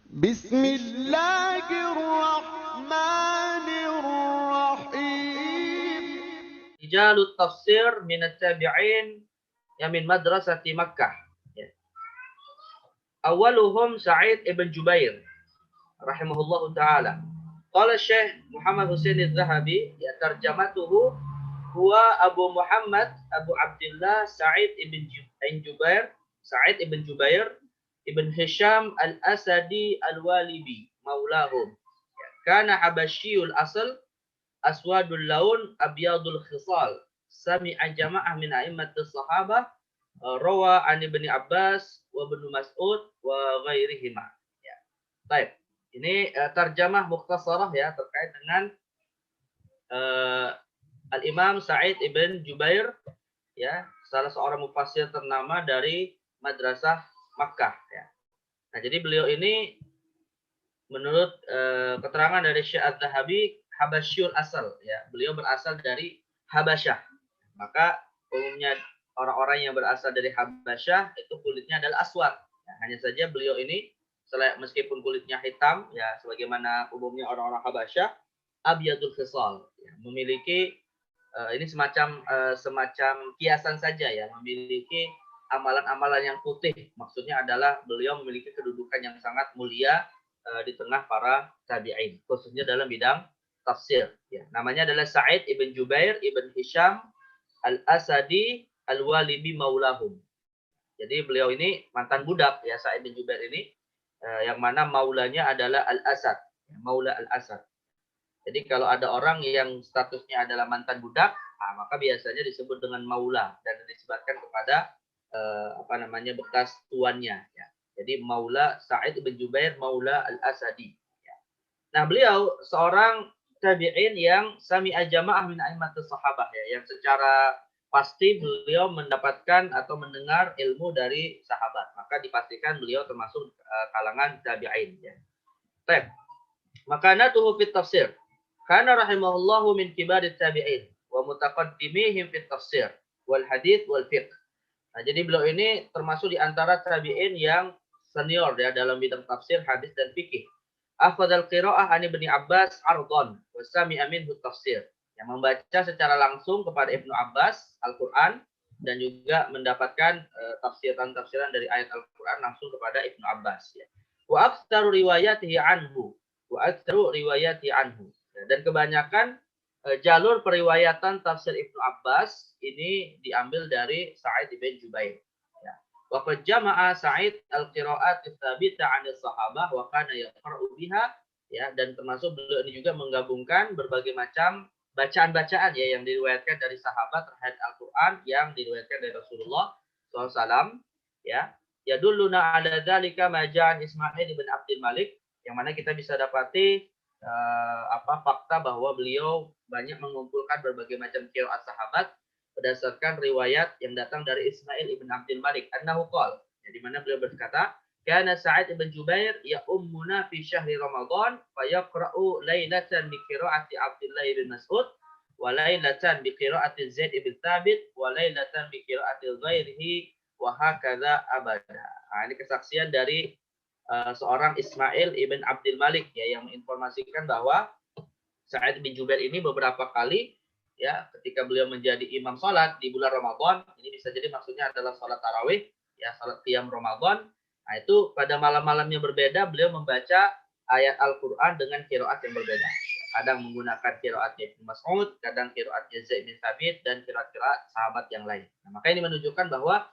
بسم الله الرحمن الرحيم. Rijalut tafsir min at-tabi'in yang min madrasati Makkah. Ya. Awaluhum Sa'id ibn Jubair rahimahullahu taala. Qala Syekh Muhammad Husain Az-Zahabi ya tarjamatuhu huwa Abu Muhammad Abu Abdullah Sa'id ibn Jubair Sa'id ibn Jubair ibn Hisham al-Asadi al-Walibi maulahum. Kana Habasyiyul asal aswadul laun abyadul khisal sami'a jama'ah min a'immatis sahabah rawa an Ibnu Abbas wa Ibnu Mas'ud wa ghairihima. Ya. Baik. Ini terjemah mukhtasarah ya terkait dengan Al-Imam Sa'id ibn Jubair ya, salah seorang mufassir ternama dari Madrasah Makkah ya. Nah, jadi beliau ini menurut keterangan dari Syekh Az-Zahabi Habasyul asal ya. Beliau berasal dari Habasyah. Maka umumnya orang-orang yang berasal dari Habasyah itu kulitnya adalah aswad. Ya, hanya saja beliau ini meskipun kulitnya hitam ya sebagaimana umumnya orang-orang Habasyah, abyadul khisal ya, memiliki ini semacam kiasan saja ya, memiliki amalan-amalan yang putih. Maksudnya adalah beliau memiliki kedudukan yang sangat mulia di tengah para tabi'in, khususnya dalam bidang tafsir. Ya. Namanya adalah Sa'id ibn Jubair ibn Hisham al-Asadi al-Walibi maulahum. Jadi beliau ini mantan budak ya, Sa'id bin Jubair ini yang mana maulanya adalah Al-Asad, maula Al-Asad. Jadi kalau ada orang yang statusnya adalah mantan budak, maka biasanya disebut dengan maula dan disebutkan kepada bekas tuannya ya. Jadi maula Sa'id bin Jubair maula Al-Asadi ya. Nah, beliau seorang tabi'in yang sami'a jama'ah min a'immatis sahabah ya, yang secara pasti beliau mendapatkan atau mendengar ilmu dari sahabat. Maka dipastikan beliau termasuk kalangan tabi'in ya. Baik. Makanatuhu fit tafsir. Kana rahimahullahu min kibarit tabi'in wa mutaqaddimihim fit tafsir wal hadits wal fiqh. Nah, jadi beliau ini termasuk di antara tabi'in yang senior ya dalam bidang tafsir, hadis dan fikih. Afdal qiraah an Ibnu Abbas ardon wa sami'a minhu tafsir. Yang membaca secara langsung kepada Ibnu Abbas Al-Qur'an dan juga mendapatkan tafsiran-tafsiran dari ayat Al-Qur'an langsung kepada Ibnu Abbas ya. Wa aktsaru riwayatihi anhu. Dan kebanyakan jalur periwayatan tafsir Ibnu Abbas ini diambil dari Sa'id bin Jubair. Ya. Wa qad jama'a Sa'id al-qira'at tsabita 'anil sahabah wa kana yaqra'u biha ya, dan termasuk beliau ini juga menggabungkan berbagai macam bacaan-bacaan ya yang diriwayatkan dari sahabat terkait Al-Qur'an yang diriwayatkan dari Rasulullah SAW ya. Yadulluna 'ala dzalika ma ja'an Ismail bin Abdul Malik, yang mana kita bisa dapati fakta bahwa beliau banyak mengumpulkan berbagai macam qiraat sahabat berdasarkan riwayat yang datang dari Ismail ibn Abdul Malik annahu qala, di mana beliau berkata, kana Sa'id ibn Jubair ya ummuna fi syahri Ramadan fa yaqra'u lailatan bi qiraati Abdullah bin Mas'ud wa lailatan bi qiraati Zaid ibn Thabit wa lailatan bi qiraati ghairihi wa hakadha abada. Nah, ini kesaksian dari seorang Ismail ibn Abdul Malik ya, yang menginformasikan bahwa Sa'id bin Jubair ini beberapa kali ya ketika beliau menjadi imam salat di bulan Ramadan, ini bisa jadi maksudnya adalah salat tarawih ya, salat qiyam Ramadan. Nah, itu pada malam-malamnya berbeda beliau membaca ayat Al-Qur'an dengan qiraat yang berbeda. Kadang menggunakan qiraatnya Ibnu Mas'ud, kadang qiraatnya Zaid bin Thabit dan qiraat-qiraat sahabat yang lain. Nah, maka ini menunjukkan bahwa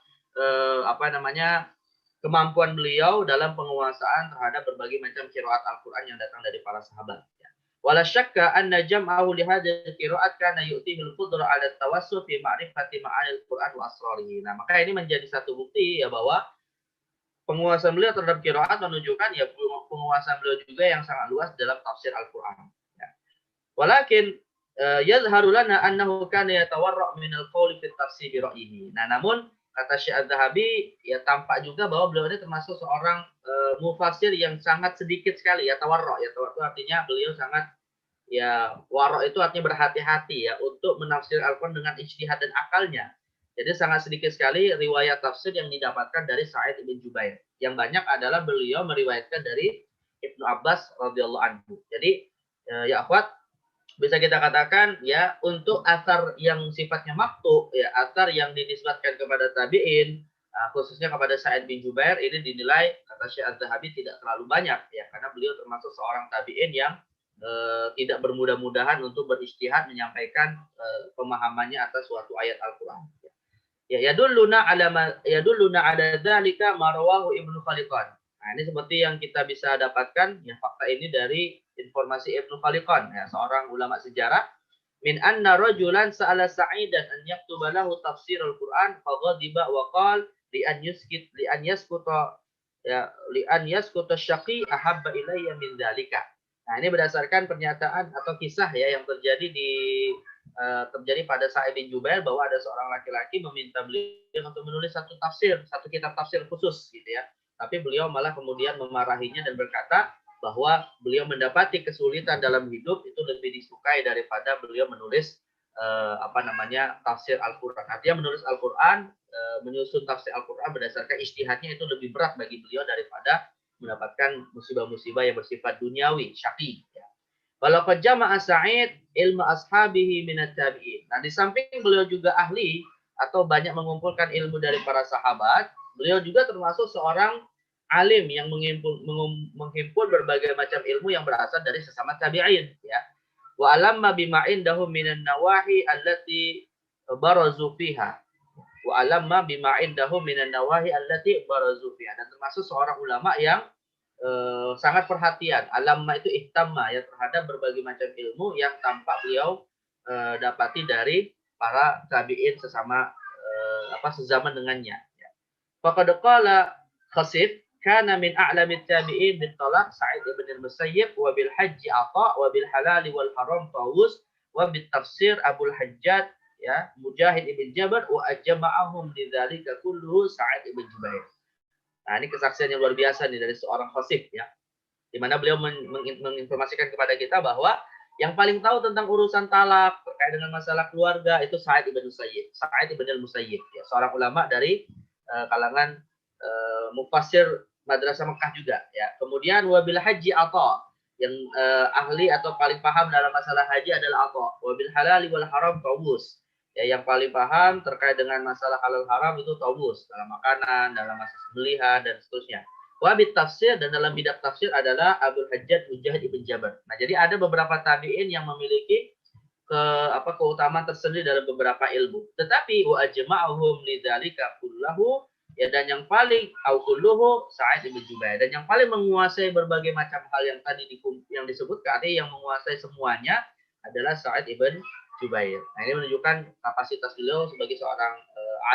kemampuan beliau dalam penguasaan terhadap berbagai macam qiraat Al-Qur'an yang datang dari para sahabat. Wala syakka anna jam'ahu li hadhihi qiraat kana yu'tihi al-qudra 'ala at-tawassul fi ma'rifati ma'anil Qur'an wa asrarihi. Nah, maka ini menjadi satu bukti ya bahwa penguasaan beliau terhadap qiraat menunjukkan ya penguasaan beliau juga yang sangat luas dalam tafsir Al-Qur'an. Ya. Walakin yadhharu lana annahu kana yatawarra' min al-qawli fi tafsir bi ra'yihi. Nah, namun kata Syekh Az-Zahabi ya tampak juga bahwa beliau ini termasuk seorang mufassir yang sangat sedikit sekali ya tawarro. Ya tawarro artinya beliau sangat ya, waro itu artinya berhati-hati ya untuk menafsir Al-Qur'an dengan ijtihad dan akalnya. Jadi sangat sedikit sekali riwayat tafsir yang didapatkan dari Sa'id bin Jubair. Yang banyak adalah beliau meriwayatkan dari Ibnu Abbas radhiyallahu anhu. Jadi ya akhwat, bisa kita katakan ya untuk asar yang sifatnya maqtu, ya asar yang dinisbatkan kepada tabi'in, khususnya kepada Sa'id bin Jubair, ini dinilai kata Syekh Az-Zahabi tidak terlalu banyak ya, karena beliau termasuk seorang tabi'in yang tidak bermudah-mudahan untuk berijtihad menyampaikan pemahamannya atas suatu ayat Al-Qur'an. Ya, yadulluna ala dzalika ma rawahu Ibnu Khaliqan. Nah, ini seperti yang kita bisa dapatkan ya fakta ini dari informasi Ibnu Khaliqan, ya, seorang ulama sejarah, min anna rajulan sa'ala Sa'idan an yaktuba lahu tafsir al-Qur'an fa ghadiba wa qala li an yaskuta ya li an yaskuta syaqi ahabba ilayya min dzalika. Nah, ini berdasarkan pernyataan atau kisah ya yang terjadi pada Sa'id bin Jubair, bahwa ada seorang laki-laki meminta beliau untuk menulis satu kitab tafsir khusus gitu ya. Tapi beliau malah kemudian memarahinya dan berkata bahwa beliau mendapati kesulitan dalam hidup itu lebih disukai daripada beliau menulis tafsir Al-Qur'an. Artinya menulis Al-Qur'an, menyusun tafsir Al-Qur'an berdasarkan ijtihadnya itu lebih berat bagi beliau daripada mendapatkan musibah-musibah yang bersifat duniawi, syaqi ya. Walau qad jama'a Sa'id ilmu ashabihi minat tabi'in. Nah, di samping beliau juga ahli atau banyak mengumpulkan ilmu dari para sahabat, beliau juga termasuk seorang alim yang menghimpun berbagai macam ilmu yang berasal dari sesama tabi'in ya. Wa alamma bima indahum minan nawahi allati barazu fiha. Wa alamma bima indahum minan nawahi allati barazu fiha. Dan termasuk seorang ulama yang sangat perhatian. Alamma itu ihtamma ya, terhadap berbagai macam ilmu yang tampak beliau dapati dari para tabi'in sesama sezaman dengannya. Faqad qala Khasib kana min a'lamit tabi'in bil talaq Sa'id ibn al-Musayyib wa bil hajji Atha wa bil halal wal haram Tawus wa bil tafsir Abul Hajjaj ya Mujahid ibn Jabr wa ajma'ahum lidzalika kulluhu Sa'id ibn Jubair. Nah, ini kesaksian yang luar biasa nih dari seorang khasib ya. Di mana beliau menginformasikan kepada kita bahwa yang paling tahu tentang urusan talak terkait dengan masalah keluarga itu Sa'id ibn Musayyib. Sa'id ibn al-Musayyib ya, seorang ulama dari kalangan mufassir Madrasah Mekah juga ya. Kemudian wabil haji Atha, yang ahli atau paling paham dalam masalah haji adalah Atha. Wabil halal wal haram Tawus. Ya, yang paling paham terkait dengan masalah halal haram itu Tawus, dalam makanan, dalam masalah sembelihan dan seterusnya. Wabit tafsir, dan dalam bidang tafsir adalah Abul Hajjaj Mujahid ibn Jabr. Nah, jadi ada beberapa tabi'in yang memiliki keutamaan tersendiri dalam beberapa ilmu. Tetapi wa ajma'uhum lidzalika kullahu, ya, dan yang paling kulluhu Sa'id ibn Jubair, dan yang paling menguasai berbagai macam hal yang tadi yang disebutkan, yang menguasai semuanya adalah Sa'id ibn Jubair. Nah, ini menunjukkan kapasitas beliau sebagai seorang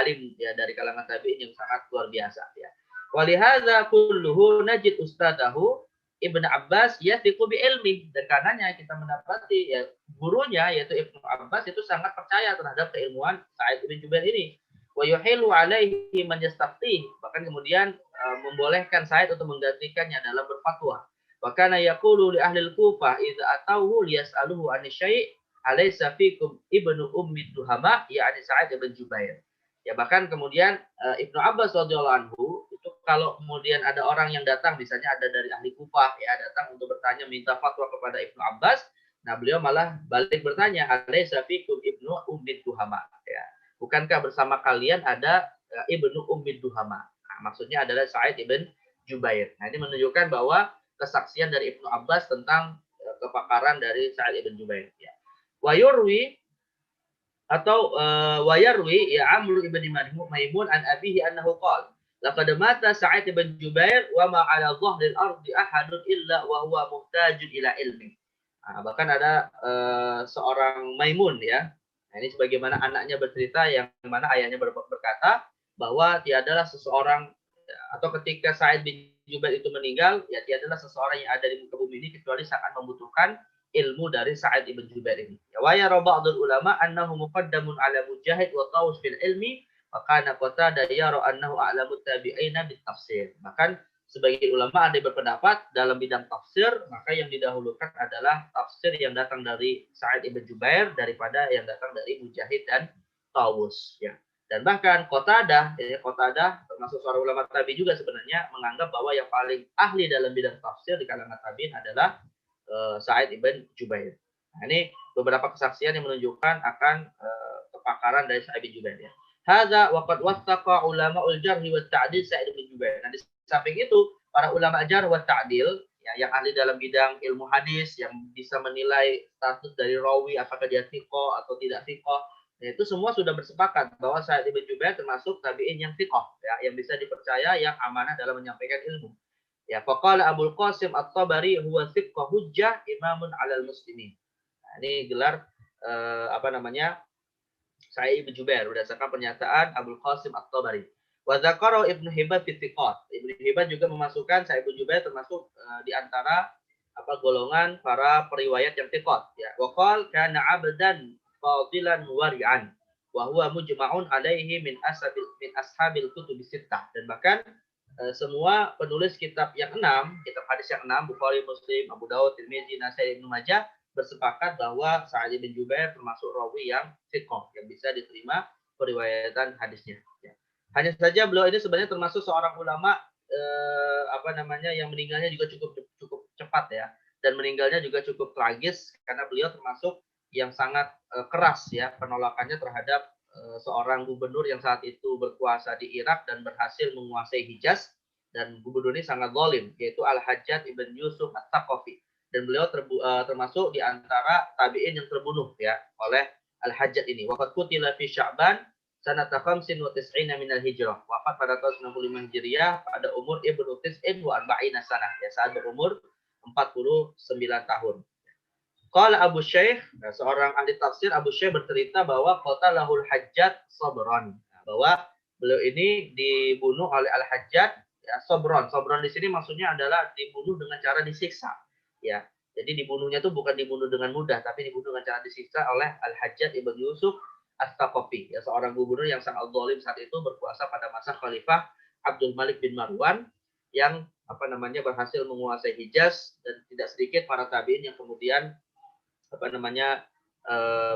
alim ya dari kalangan tabi'in yang sangat luar biasa ya. Walihadza kulluhu najid ustadahu Ibnu Abbas yathiqu bi ilmi, dan karenanya kita mendapati ya gurunya yaitu Ibnu Abbas itu sangat percaya terhadap keilmuan Sa'id ibn Jubair ini. Wa yuhilu alaihi man yastafti, bahkan kemudian membolehkan Sa'id untuk menggantikannya dalam berfatwa. Wa kana yaqulu li ahli al-Kufah idza atauhu liyas'aluhu an syai' alaysa fikum ibnu ummi duhama ya'ni Sa'id ibn Jubair. Ya, bahkan kemudian Ibnu Abbas radhiyallahu anhu itu kalau kemudian ada orang yang datang, misalnya ada dari ahli Kufah ya, datang untuk bertanya minta fatwa kepada Ibnu Abbas, nah beliau malah balik bertanya alaysa fikum ibnu ummi duhama ya. Bukankah bersama kalian ada ibnu ummi duhama? Nah, maksudnya adalah Sa'id ibn Jubair. Nah, ini menunjukkan bahwa kesaksian dari Ibnu Abbas tentang kepakaran dari Sa'id ibn Jubair ya. Wayurwi atau wayarwi ya Amr ibn Maimun an abihi annahu qala laqad mata Sa'id ibn Jubair wa ma 'ala dhahril ardi ahadun illa wa huwa muhtajun ila ilmi. Nah, bahkan ada seorang Maimun ya. Nah, ini sebagaimana anaknya bercerita yang mana ayahnya berkata bahwa tiadalah seseorang atau ketika Sa'id bin Jubair itu meninggal, ya tiadalah seseorang yang ada di muka bumi ini kecuali sangat membutuhkan ilmu dari Sa'id ibn Jubair ini. Wa yara ba'dul ulama annahu muqaddamun ala Mujahid wa Tawus fil ilmi, wa kana Qatadah yara annahu a'lamu tabi'ina bit tafsir. Bahkan sebagian ulama ada yang berpendapat dalam bidang tafsir, maka yang didahulukan adalah tafsir yang datang dari Sa'id ibn Jubair daripada yang datang dari Mujahid dan Tawus ya. Dan bahkan Qatadah, Qatadah termasuk seorang ulama tabi juga sebenarnya menganggap bahwa yang paling ahli dalam bidang tafsir di kalangan tabi'in adalah Sa'id ibn Jubair. Nah, ini beberapa kesaksian yang menunjukkan akan kepakaran dari Sa'id bin Jubair ya. Hadza wa qad wattaqa ulama'ul jarh wa ta'dil Sa'id bin Jubair. Nah, di samping itu para ulama jarh wa ta'dil ya, yang ahli dalam bidang ilmu hadis yang bisa menilai status dari rawi apakah dia thiqah atau tidak thiqah. Nah, itu semua sudah bersepakat bahwa Sa'id bin Jubair termasuk tabi'in yang thiqah ya, yang bisa dipercaya, yang amanah dalam menyampaikan ilmu. Ya, faqala Abul Qasim At-Tabari huwa thiqah hujjah imamun 'alal muslimin. Nah, ini gelar Sa'id bin Jubair berdasarkan pernyataan Abul Qasim At-Tabari. Wa dzakara Ibnu Hibban fi thiqat. Ibnu Hibban juga memasukkan Sa'id bin Jubair termasuk di antara golongan para periwayat yang thiqat ya. Wa qala kana 'abdan fadilan wari'an wa huwa mujma'un alaihi min ashabil kutubis sittah. Dan bahkan semua penulis kitab yang 6, kitab hadis yang 6, Bukhari, Muslim, Abu Dawud, Tirmizi, Nasai, Ibnu Majah bersepakat bahwa Sa'id bin Jubair termasuk rawi yang thiqah, yang bisa diterima periwayatan hadisnya ya. Hanya saja beliau ini sebenarnya termasuk seorang ulama yang meninggalnya juga cukup cepat ya, dan meninggalnya juga cukup tragis karena beliau termasuk yang sangat keras ya penolakannya terhadap seorang gubernur yang saat itu berkuasa di Irak dan berhasil menguasai Hijaz, dan gubernur ini sangat zalim, yaitu Al-Hajjaj ibn Yusuf At-Thaqafi, dan beliau termasuk di antara tabi'in yang terbunuh ya oleh Al-Hajjaj ini. Wafat qutila fi Sya'ban sanata 95 minal hijrah. Wafat pada tahun 65 Hijriah pada umur ibnu tis'in wa arba'ina sanah ya, saat berumur 49 tahun. Qala Abu Syekh, seorang ahli tafsir, Abu Syekh bercerita bahwa qatalahul Hajjaj sabran, bahwa beliau ini dibunuh oleh Al-Hajjaj ya, sabran. Sabran di sini maksudnya adalah dibunuh dengan cara disiksa ya. Jadi dibunuhnya itu bukan dibunuh dengan mudah, tapi dibunuh dengan cara disiksa oleh Al-Hajjaj ibn Yusuf At-Thaqafi ya, seorang gubernur yang sangat zalim saat itu, berkuasa pada masa Khalifah Abdul Malik bin Marwan yang berhasil menguasai Hijaz, dan tidak sedikit para tabi'in yang kemudian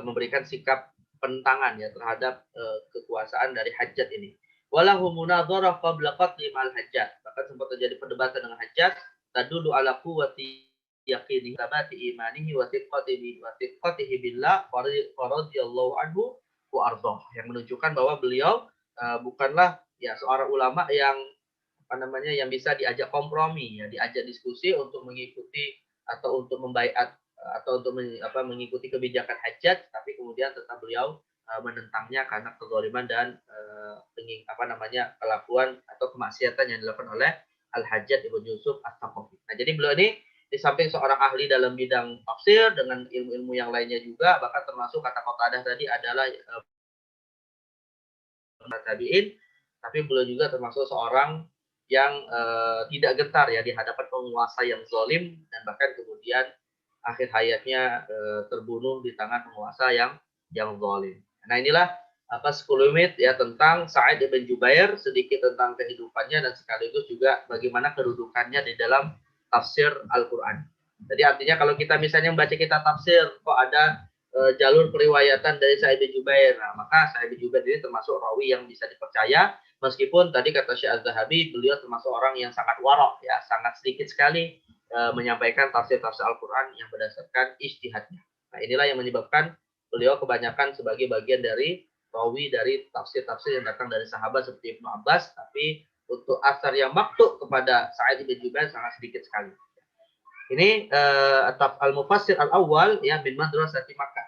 memberikan sikap penentangan ya terhadap kekuasaan dari Hajjaj ini. Walahu munadharah qabla qatli ma'al Hajjaj. Bahkan sempat terjadi perdebatan dengan Hajjaj, tadullu ala quwwati yaqini tabati imanihi wa thiqatihi billah radhiyallahu anhu wa ardhah, yang menunjukkan bahwa beliau bukanlah ya seorang ulama yang yang bisa diajak kompromi ya, diajak diskusi untuk mengikuti atau untuk membaiat atau untuk mengikuti kebijakan Hajjaj, tapi kemudian tetap beliau menentangnya karena kezaliman dan kelakuan atau kemaksiatan yang dilakukan oleh Al-Hajjaj ibn Yusuf At-Thaqafi. Nah, jadi beliau ini di samping seorang ahli dalam bidang tafsir dengan ilmu-ilmu yang lainnya juga, bahkan termasuk kata Qatadah tadi adalah tabi'in, tapi beliau juga termasuk seorang yang tidak gentar ya di hadapan penguasa yang zalim, dan bahkan kemudian akhir hayatnya terbunuh di tangan penguasa yang zalim. Nah, inilah 10 menit ya tentang Sa'id bin Jubair, sedikit tentang kehidupannya dan sekaligus juga bagaimana kedudukannya di dalam tafsir Al-Qur'an. Jadi artinya kalau kita misalnya membaca kitab tafsir kok ada jalur periwayatan dari Sa'id bin Jubair, nah maka Sa'id bin Jubair ini termasuk rawi yang bisa dipercaya, meskipun tadi kata Syekh Az-Zahabi beliau termasuk orang yang sangat warok ya, sangat sedikit sekali menyampaikan tafsir-tafsir Al-Quran yang berdasarkan ijtihadnya. Nah, inilah yang menyebabkan beliau kebanyakan sebagai bagian dari rawi dari tafsir-tafsir yang datang dari sahabat seperti Ibnu Abbas, tapi untuk asar yang maktub kepada Sa'id bin Jubair sangat sedikit sekali. Ini Al-Mufassir Al-Awwal ya bin Madrasah di Makkah.